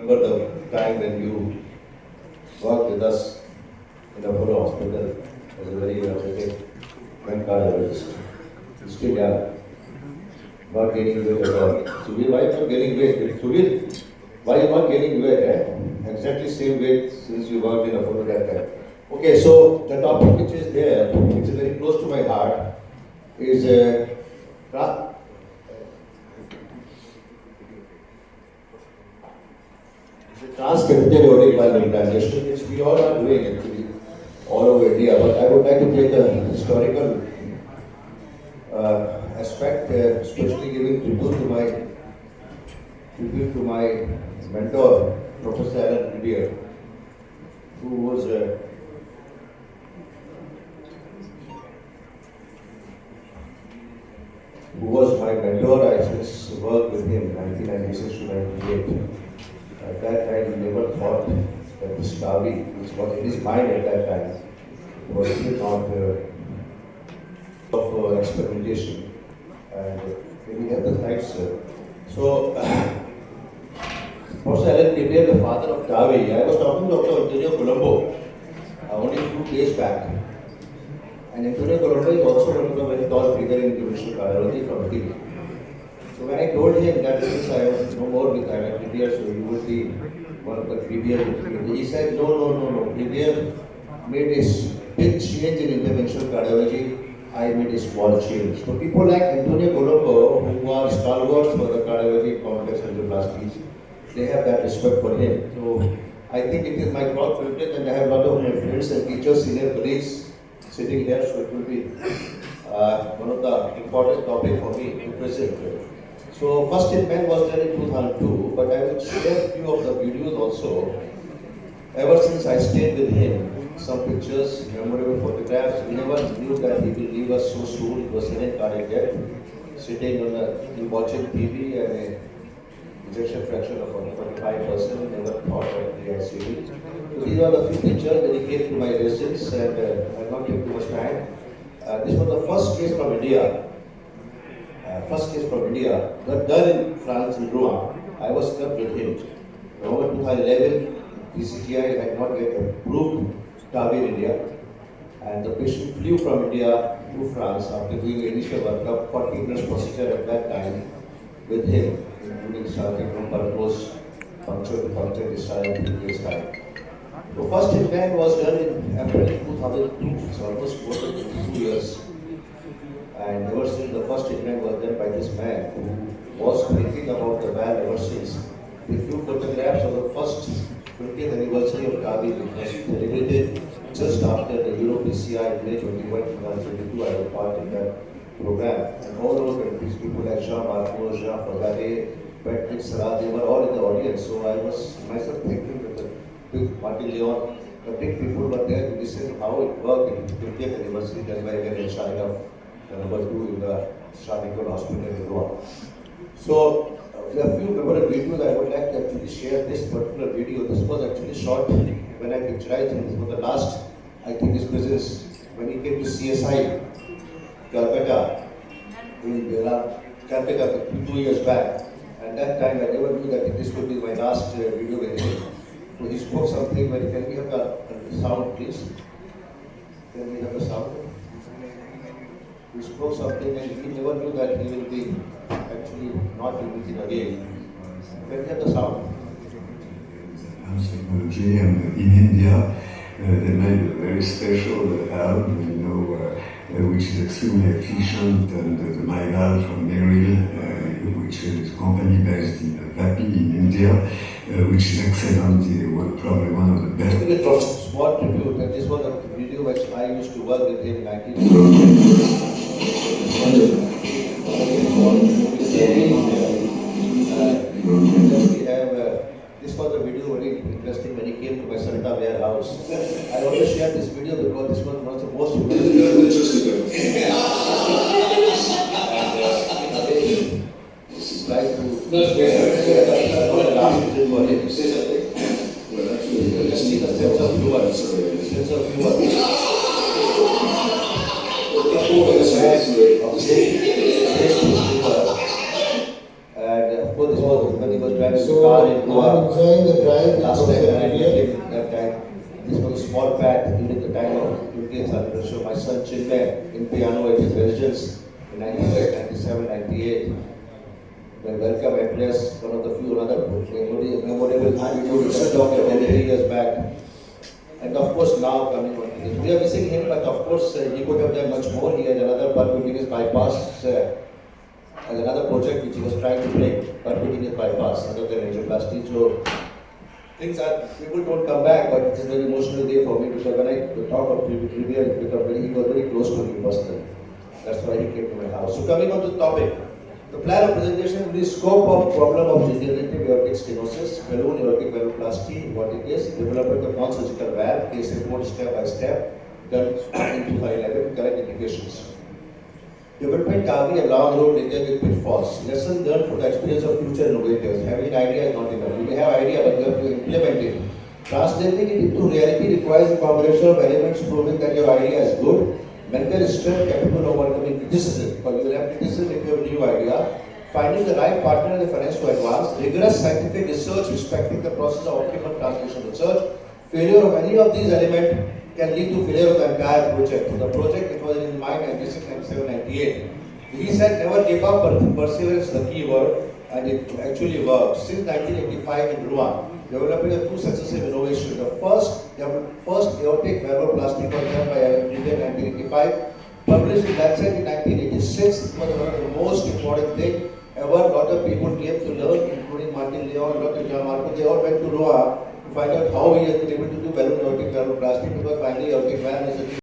remember the time when you worked with us in Apollo Hospital as a very energetic young cardiologist. Still young, not gaining weight at all. Sudhir, why not gaining weight? Sudhir, why you not gaining weight? Exactly same weight since you worked in Apollo that time. Okay, so the topic which is there, which is very close to my heart, is transcatheter aortic valve implantation, which we all are doing actually all over India. But I would like to take a historical aspect, especially giving tribute to my mentor, Professor Alan Didier, who was my mentor. I just worked with him 1996 to 98. At that time, he never thought that this TAVI, which was in his mind at that time, was still not of experimentation. And we have the facts. So, Professor Alan Didier, the father of TAVI, I was talking to Dr. Antonio Colombo only a few days back. And Antonio Colombo is also one of the very tall figure in interventional cardiology from Italy. So when I told him that since I have no more with Alan Didier, so you will be one of the previous, he said, no. Didier made a big change in interventional cardiology. I made a small change. So people like Antonio Colombo, who are stalwarts for the cardiology complex angioplasties, they have that respect for him. So I think it is my proud privilege, and I have a lot of my friends and teachers, senior colleagues sitting here, so it will be one of the important topics for me to present. So first implant was done in 2002, but I will share a few of the videos also. Ever since I stayed with him, some pictures, memorable photographs. We never knew that he will leave us so soon. It was sudden cardiac death, sitting on watching TV and a ejection fraction of 45%. Never thought of the ICU. So these are the few pictures when he came to my residence, and I will not take too much time. This was the first case from India. But done in France, in Rouen. I was stuck with him. November 2011, PCGI had not yet approved TAVI in India, and the patient flew from India to France after doing initial workup, 40 minutes procedure at that time with him, including starting from purpose, puncture to puncture, discharge, previous time. The first implant was done in April 2002, so almost more than 22 years. And ever since the first implant was done by this man, who was thinking about the valve ever since. A few photographs of the first 20th anniversary of TAVI, which was celebrated just after the EuroPCI in May 21, 2022. I was part of that program. And all over countries, people like Jean Marco, Jean Fagare, Patrick Salah, they were all in the audience. So I was myself thinking that the big Martin Leon, the big people were there to listen how it worked in 20th anniversary done by again in China, number 2 in the Charles Hospital in Rouen. So there are a few memorable videos. I would like to actually share this particular video. This was actually shot when I picturized him. This was the last, I think, his presence when he came to CSI, Calcutta, in Calcutta 2 years back. And that time I never knew that this would be my last video with him. So he spoke something. Can we have the sound, please? Can we have the sound? He spoke something, and he never knew that he will be actually not living again. Can we have the sound? Technology, and in India, they made a very special valve, which is extremely efficient, and the my valve from Merrill, which is a company based in Vapi in India, which is excellent, probably one of the best. I'm going to a small tribute, and this was a video which I used to work with him in 1990. This was a video very interesting when he came to my Santa warehouse. I always share this video because this was one of the most interesting. Try to last visit for him. Let's see the sense of humor. Sense of humor. And of course, this was when he was driving the car in Goa. enjoying the drive. Last time when I met him, that time, this was a small pad during the time of 20th anniversary of my son Chinmay in piano at his residence in 1997, 98. I welcome and bless one of the few another memorable time you talked about 3 years back. And of course now coming on to this, we are missing him, but of course he could have done much more. He had another percutaneous bypass as another project which he was trying to bring, percutaneous bypass, other than angioplasty. So things are, people don't come back, but it is a very emotional day for me because when I talk of Trivia, he was very close to me personally. That's why he came to my house. So coming on to the topic, the plan of presentation will be scope of problem of degenerative aortic stenosis, balloon aortic valvuloplasty, what it is, development of non-surgical valve, case report step by step, done in 2011, correct indications. Development TAVI a long road later with pitfalls. Lesson learned from the experience of future innovators. Having an idea is not enough. You may have idea, but you have to implement it. Translating it into reality requires a combination of elements proving that your idea is good, mental strength capable of overcoming criticism, because you will have criticism if you have a new idea, finding the right partner and the finance to advance, rigorous scientific research respecting the process of optimal translation research. Failure of any of these elements can lead to failure of the entire project. So the project, it was in his mind 96, 97, 98. He said never give up, but perseverance is the key word, and it actually worked. Since 1985 in Rouen, developing a two successive innovations. The first aortic valvuloplasty was done by in 1985, published in Lancet in 1986. It was one of the most important things ever. A lot of people came to learn, including Martin Leon, Dr. John Marco. They all went to Rouen to find out how he has been able to do balloon aortic valvuloplasty, because finally aortic valve is a